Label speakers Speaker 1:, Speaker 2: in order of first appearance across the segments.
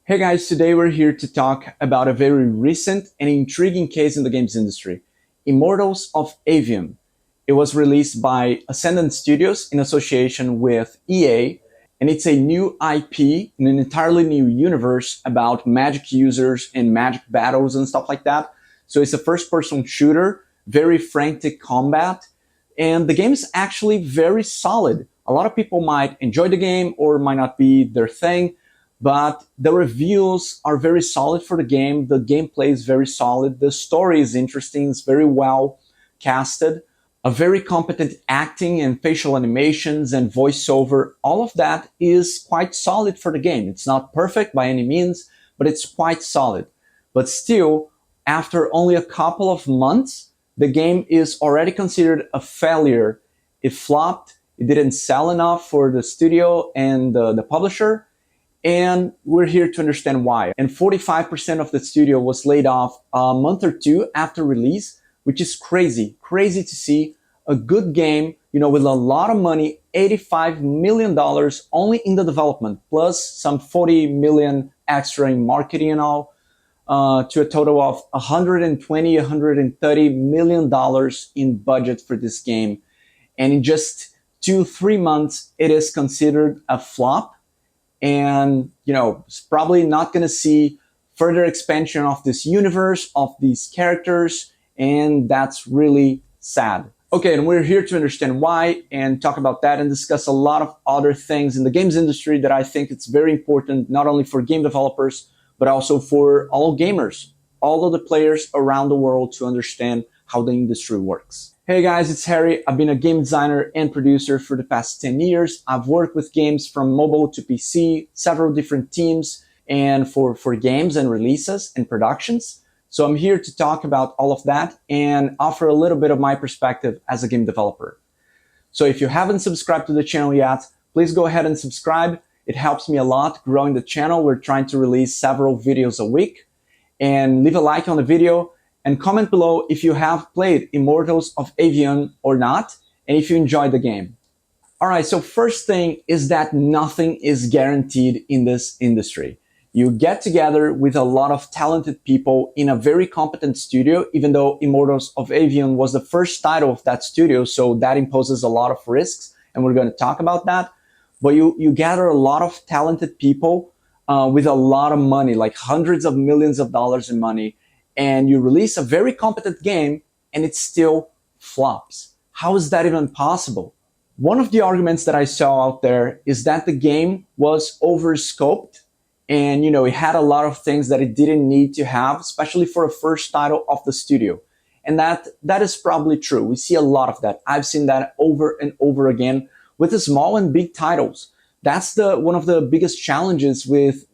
Speaker 1: Hey guys, today we're here to talk about a very recent and intriguing case in the games industry, Immortals of Aveum. It was released by Ascendant Studios in association with EA, and it's a new IP in an entirely new universe about magic users and magic battles and stuff like that. So it's a first-person shooter, very frantic combat, and the game is actually very solid. A lot of people might enjoy the game or might not be their thing, but the reviews are very solid for the game. The gameplay is very solid. The story is interesting. It's very well casted. A very competent acting and facial animations and voiceover. All of that is quite solid for the game. It's not perfect by any means, but it's quite solid. But still, after only a couple of months, the game is already considered a failure. It flopped. It didn't sell enough for the studio and the publisher. And we're here to understand why. And 45% of the studio was laid off a month or two after release, which is crazy. Crazy to see a good game, with a lot of money, $85 million only in the development, plus some 40 million extra in marketing and all, to a total of 120, 130 million dollars in budget for this game. And in just 2-3 months, it is considered a flop. And, it's probably not going to see further expansion of this universe, of these characters, and that's really sad. Okay, and we're here to understand why and talk about that and discuss a lot of other things in the games industry that I think it's very important, not only for game developers, but also for all gamers, all of the players around the world to understand how the industry works. Hey guys, it's Harry. I've been a game designer and producer for the past 10 years. I've worked with games from mobile to PC, several different teams, and for games and releases and productions. So I'm here to talk about all of that and offer a little bit of my perspective as a game developer. So if you haven't subscribed to the channel yet, please go ahead and subscribe. It helps me a lot growing the channel. We're trying to release several videos a week. And leave a like on the video. And comment below if you have played Immortals of Aveum or not, and if you enjoyed the game. All right, so first thing is that nothing is guaranteed in this industry. You get together with a lot of talented people in a very competent studio, even though Immortals of Aveum was the first title of that studio, so that imposes a lot of risks, and we're going to talk about that. But you gather a lot of talented people with a lot of money, like hundreds of millions of dollars in money, and you release a very competent game and it still flops. How is that even possible? One of the arguments that I saw out there is that the game was overscoped and it had a lot of things that it didn't need to have, especially for a first title of the studio. And that is probably true. We see a lot of that. I've seen that over and over again with the small and big titles. That's one of the biggest challenges with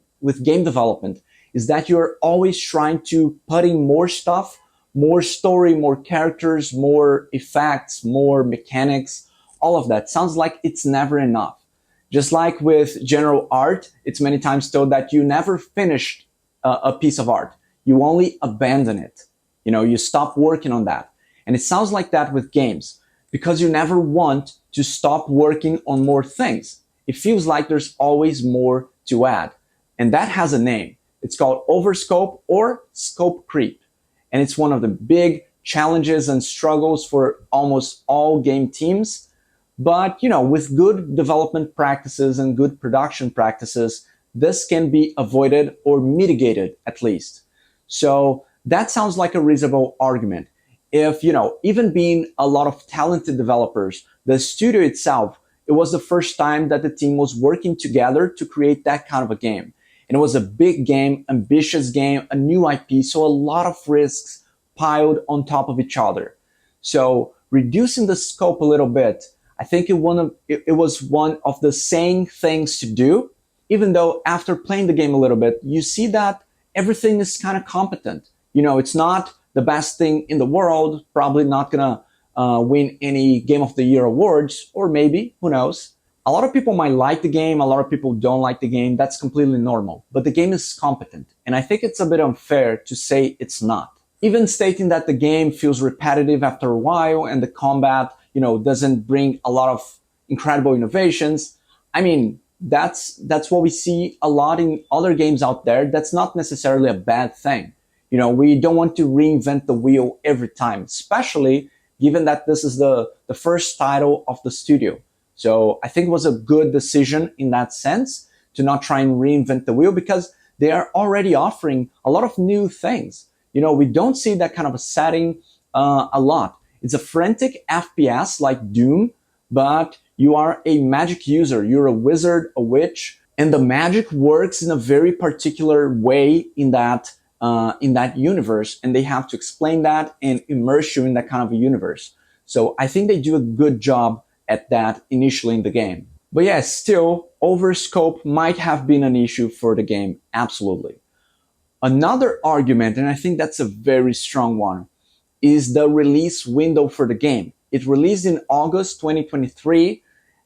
Speaker 1: game development, is that you're always trying to put in more stuff, more story, more characters, more effects, more mechanics, all of that. Sounds like it's never enough. Just like with general art, it's many times told that you never finished a piece of art. You only abandon it. You stop working on that. And it sounds like that with games, because you never want to stop working on more things. It feels like there's always more to add. And that has a name. It's called overscope or scope creep. And it's one of the big challenges and struggles for almost all game teams. But, with good development practices and good production practices, this can be avoided or mitigated at least. So that sounds like a reasonable argument. If, even being a lot of talented developers, the studio itself, it was the first time that the team was working together to create that kind of a game. And it was a big game, ambitious game, a new IP, so a lot of risks piled on top of each other. So reducing the scope a little bit, I think it was one of the sane things to do, even though after playing the game a little bit, you see that everything is kind of competent. It's not the best thing in the world, probably not gonna win any Game of the Year awards, or maybe, who knows. A lot of people might like the game, a lot of people don't like the game. That's completely normal. But the game is competent. And I think it's a bit unfair to say it's not. Even stating that the game feels repetitive after a while and the combat, doesn't bring a lot of incredible innovations. I mean, that's what we see a lot in other games out there. That's not necessarily a bad thing. We don't want to reinvent the wheel every time, especially given that this is the first title of the studio. So I think it was a good decision in that sense to not try and reinvent the wheel, because they are already offering a lot of new things. We don't see that kind of a setting a lot. It's a frantic FPS like Doom, but you are a magic user. You're a wizard, a witch, and the magic works in a very particular way in that universe, and they have to explain that and immerse you in that kind of a universe. So I think they do a good job at that initially in the game. But yeah, still, overscope might have been an issue for the game, absolutely. Another argument, and I think that's a very strong one, is the release window for the game. It released in August 2023,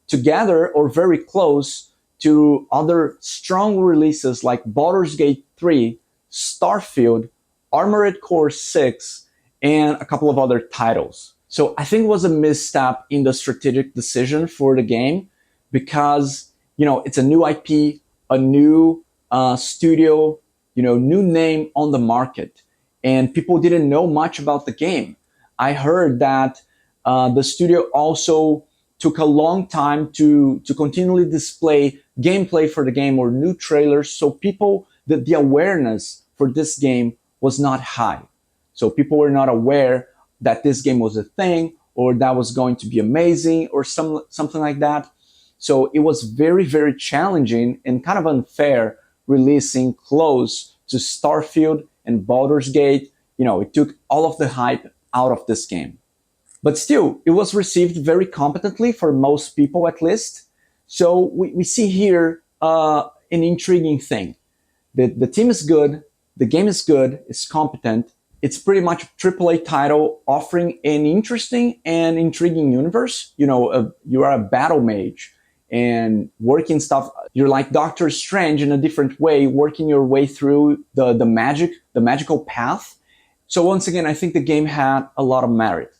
Speaker 1: together or very close to other strong releases like Baldur's Gate 3, Starfield, Armored Core 6, and a couple of other titles. So I think it was a misstep in the strategic decision for the game, because it's a new IP, a new studio, new name on the market, and people didn't know much about the game. I heard that the studio also took a long time to continually display gameplay for the game or new trailers, so the awareness for this game was not high. So people were not aware that this game was a thing, or that was going to be amazing, or something like that. So it was very, very challenging and kind of unfair releasing close to Starfield and Baldur's Gate. It took all of the hype out of this game. But still, it was received very competently for most people, at least. So we see here an intriguing thing. The team is good, the game is good, it's competent. It's pretty much a AAA title offering an interesting and intriguing universe. You are a battle mage and working stuff. You're like Doctor Strange in a different way, working your way through the magical path. So once again, I think the game had a lot of merit.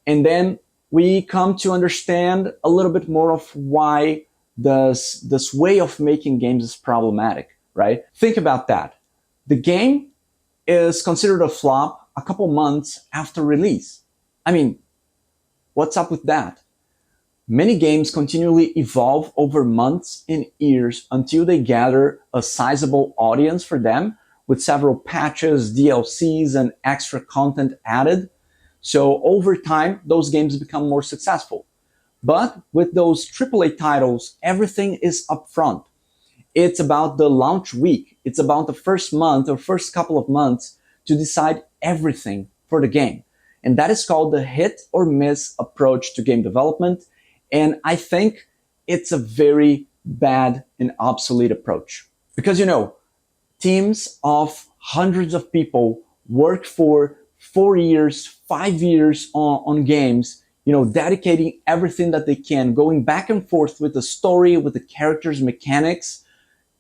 Speaker 1: And then we come to understand a little bit more of why this way of making games is problematic, right? Think about that. The game is considered a flop a couple months after release. I mean, what's up with that? Many games continually evolve over months and years until they gather a sizable audience for them, with several patches, DLCs, and extra content added. So over time, those games become more successful. But with those AAA titles, everything is upfront. It's about the launch week. It's about the first month or first couple of months to decide everything for the game. And that is called the hit or miss approach to game development. And I think it's a very bad and obsolete approach. Because, teams of hundreds of people work for 4 years, 5 years on games, dedicating everything that they can, going back and forth with the story, with the characters, mechanics,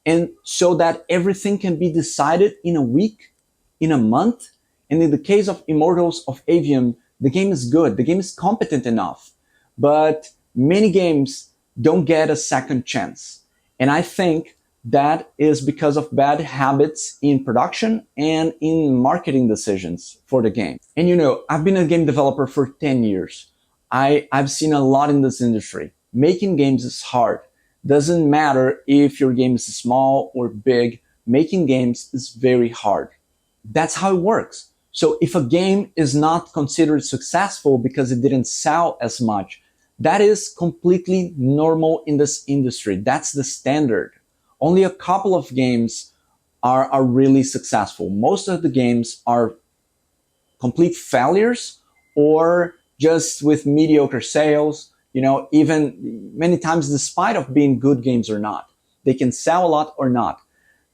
Speaker 1: and so that everything can be decided in a week, in a month. And in the case of Immortals of Aveum, the game is good, the game is competent enough, but many games don't get a second chance. And I think that is because of bad habits in production and in marketing decisions for the game. And I've been a game developer for 10 years. I've seen a lot in this industry. Making games is hard. Doesn't matter if your game is small or big, making games is very hard. That's how it works. So if a game is not considered successful because it didn't sell as much, that is completely normal in this industry. That's the standard. Only a couple of games are really successful. Most of the games are complete failures or just with mediocre sales, even many times despite of being good games or not. They can sell a lot or not.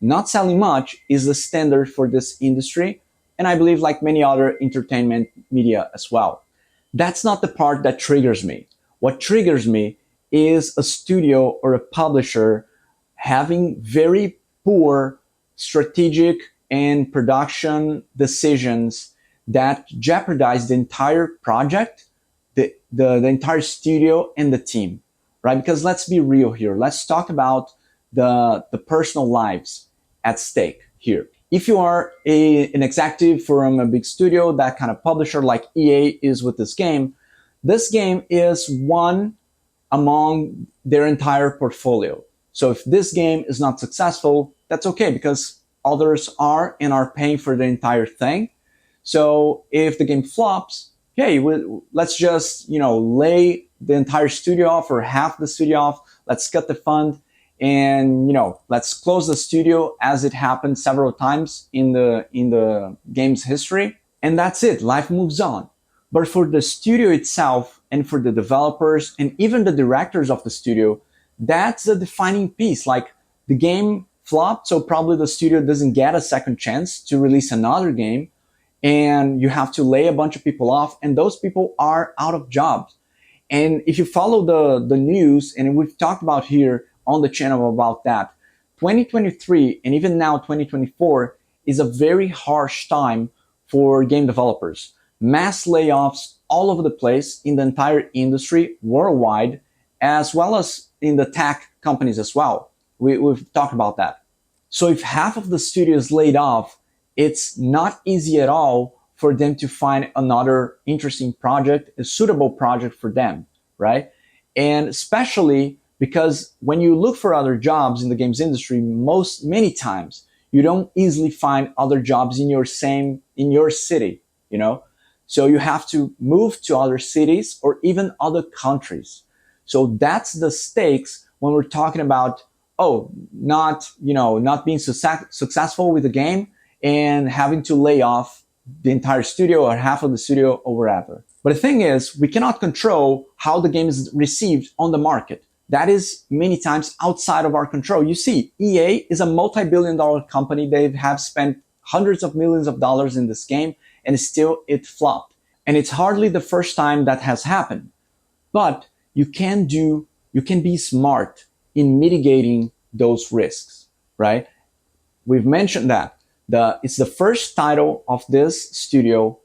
Speaker 1: Not selling much is the standard for this industry, and I believe like many other entertainment media as well. That's not the part that triggers me. What triggers me is a studio or a publisher having very poor strategic and production decisions that jeopardize the entire project, the entire studio and the team. right? Because let's be real here. Let's talk about the personal lives at stake here. If you are an executive from a big studio, that kind of publisher like EA is with this game is one among their entire portfolio. So if this game is not successful, that's okay because others are and are paying for the entire thing. So if the game flops, hey, let's just lay the entire studio off or half the studio off. Let's cut the fund and let's close the studio as it happened several times in the game's history. And that's it. Life moves on. But for the studio itself and for the developers and even the directors of the studio, that's a defining piece. Like the game flopped, so probably the studio doesn't get a second chance to release another game, and you have to lay a bunch of people off, and those people are out of jobs. And if you follow the news, and we've talked about here on the channel about that, 2023 and even now 2024 is a very harsh time for game developers. Mass layoffs all over the place in the entire industry worldwide, as well as in the tech companies as well. We've talked about that. So if half of the studio is laid off, it's not easy at all for them to find another interesting project, a suitable project for them, right? And especially because when you look for other jobs in the games industry, many times you don't easily find other jobs in your city, So you have to move to other cities or even other countries. So that's the stakes when we're talking about, not being successful with the game and having to lay off the entire studio or half of the studio or wherever. But the thing is, we cannot control how the game is received on the market. That is many times outside of our control. You see, EA is a multi-billion-dollar company. They have spent hundreds of millions of dollars in this game, and still it flopped. And it's hardly the first time that has happened. But you can be smart in mitigating those risks, right? We've mentioned that. It's the first title of this studio.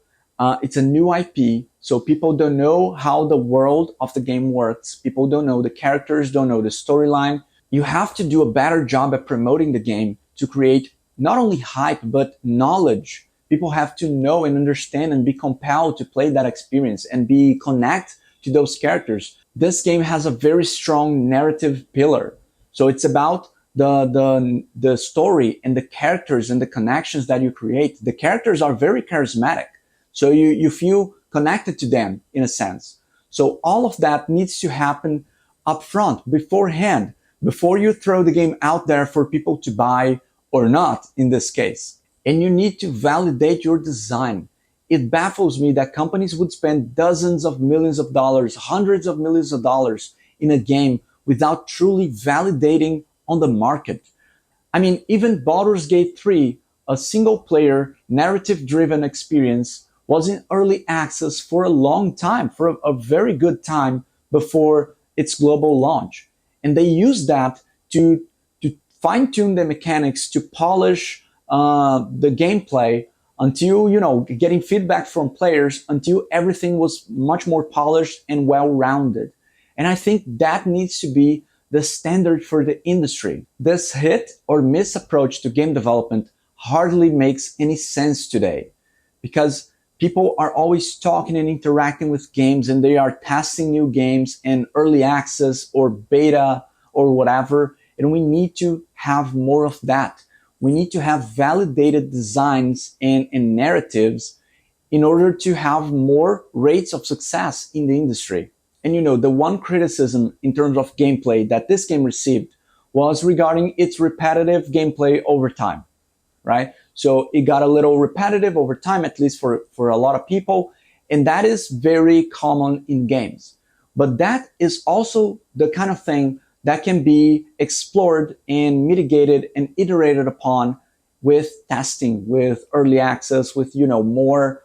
Speaker 1: It's a new IP, so people don't know how the world of the game works. People don't know the characters, don't know the storyline. You have to do a better job at promoting the game to create not only hype, but knowledge. People have to know and understand and be compelled to play that experience and be connect to those characters. This game has a very strong narrative pillar. So it's about the story and the characters and the connections that you create. The characters are very charismatic. So you feel connected to them in a sense. So all of that needs to happen up front, beforehand, before you throw the game out there for people to buy or not in this case. And you need to validate your design. It baffles me that companies would spend dozens of millions of dollars, hundreds of millions of dollars in a game without truly validating on the market. I mean, even Baldur's Gate 3, a single-player, narrative-driven experience, was in early access for a long time, for a very good time before its global launch. And they used that to fine-tune the mechanics, to polish the gameplay until, getting feedback from players until everything was much more polished and well-rounded. And I think that needs to be the standard for the industry. This hit or miss approach to game development hardly makes any sense today because people are always talking and interacting with games and they are testing new games in early access or beta or whatever. And we need to have more of that. We need to have validated designs and narratives in order to have more rates of success in the industry. And the one criticism in terms of gameplay that this game received was regarding its repetitive gameplay over time, right? So it got a little repetitive over time, at least for a lot of people. And that is very common in games. But that is also the kind of thing that can be explored and mitigated and iterated upon with testing, with early access, with, more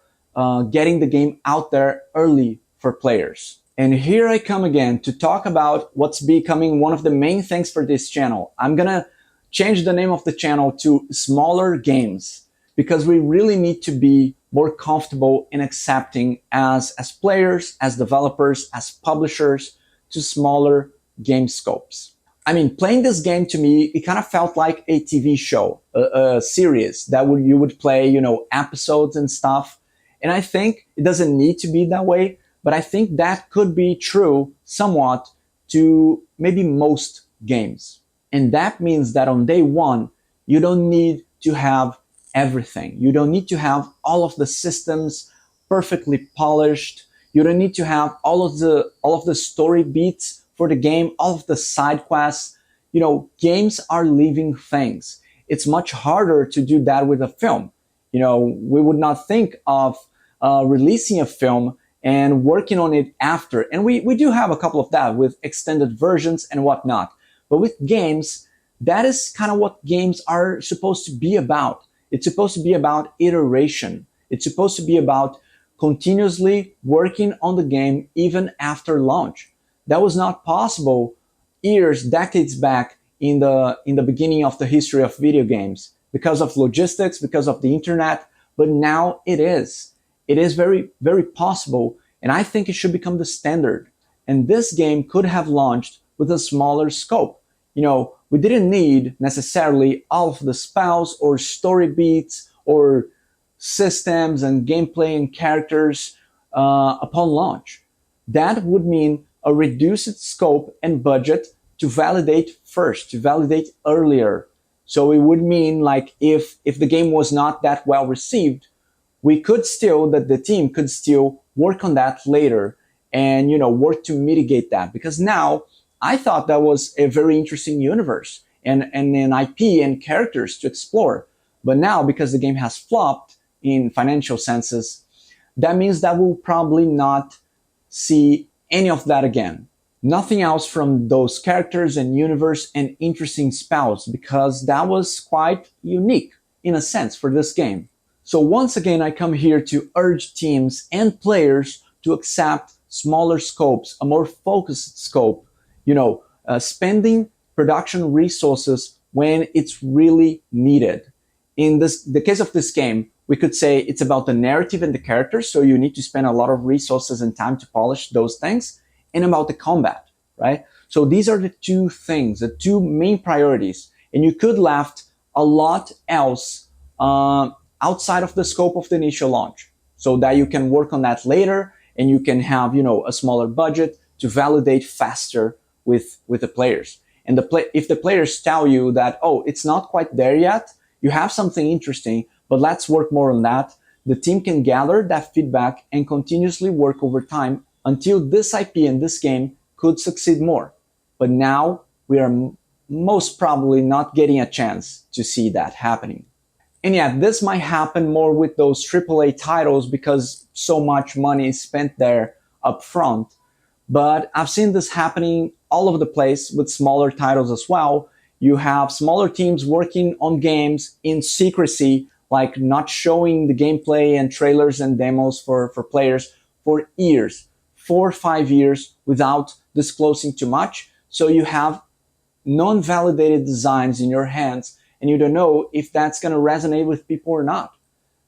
Speaker 1: getting the game out there early for players. And here I come again to talk about what's becoming one of the main things for this channel. I'm gonna change the name of the channel to Smaller Games because we really need to be more comfortable in accepting as players, as developers, as publishers to smaller game scopes. I mean, playing this game to me, it kind of felt like a TV show, a series that you would play, episodes and stuff. And I think it doesn't need to be that way, but I think that could be true somewhat to maybe most games. And that means that on day one, you don't need to have everything. You don't need to have all of the systems perfectly polished. You don't need to have all of the story beats for the game, all of the side quests. Games are living things. It's much harder to do that with a film. We would not think of releasing a film and working on it after. And we do have a couple of that with extended versions and whatnot. But with games, that is kind of what games are supposed to be about. It's supposed to be about iteration. It's supposed to be about continuously working on the game even after launch. That was not possible decades back in the beginning of the history of video games because of logistics, because of the internet. But now it is. It is very, very possible, and I think it should become the standard. And this game could have launched with a smaller scope. We didn't need necessarily all of the spells or story beats or systems and gameplay and characters upon launch. That would mean a reduced scope and budget to validate first, to validate earlier. So it would mean like if the game was not that well received, the team could still work on that later and, work to mitigate that. Because now I thought that was a very interesting universe and an IP and characters to explore. But now, because the game has flopped in financial senses, that means that we'll probably not see any of that again. Nothing else from those characters and universe and interesting spells, because that was quite unique in a sense for this game. So once again, I come here to urge teams and players to accept smaller scopes, a more focused scope, spending production resources when it's really needed. In the case of this game, we could say it's about the narrative and the characters, so you need to spend a lot of resources and time to polish those things, and about the combat, right? So these are the two things, the two main priorities, and you could left a lot else outside of the scope of the initial launch, so that you can work on that later and you can have a smaller budget to validate faster with the players. And if the players tell you that, oh, it's not quite there yet, you have something interesting, but let's work more on that, the team can gather that feedback and continuously work over time until this IP and this game could succeed more. But now we are most probably not getting a chance to see that happening. And yeah, this might happen more with those AAA titles because so much money is spent there up front. But I've seen this happening all over the place with smaller titles as well. You have smaller teams working on games in secrecy, like not showing the gameplay and trailers and demos for players for years, 4 or 5 years without disclosing too much. So you have non-validated designs in your hands and you don't know if that's going to resonate with people or not.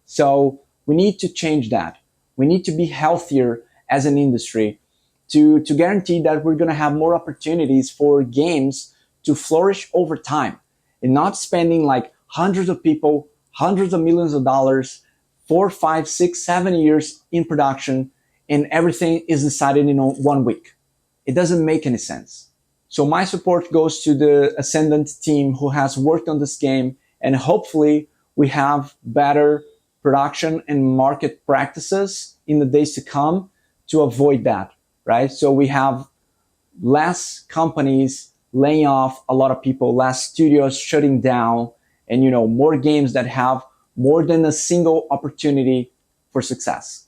Speaker 1: So we need to change that. We need to be healthier as an industry to guarantee that we're going to have more opportunities for games to flourish over time and not spending like hundreds of people, hundreds of millions of dollars, 4, 5, 6, 7 years in production, and everything is decided in 1 week. It doesn't make any sense. So my support goes to the Ascendant team who has worked on this game, and hopefully we have better production and market practices in the days to come to avoid that, right? So we have less companies laying off a lot of people, less studios shutting down, and more games that have more than a single opportunity for success.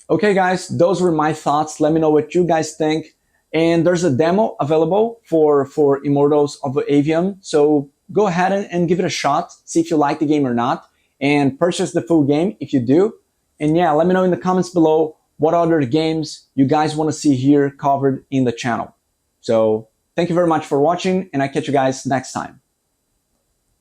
Speaker 1: Okay, guys, those were my thoughts. Let me know what you guys think. And there's a demo available for Immortals of Aveum. So go ahead and give it a shot, see if you like the game or not, and purchase the full game if you do. And yeah, let me know in the comments below what other games you guys want to see here covered in the channel. So thank you very much for watching, and I catch you guys next time.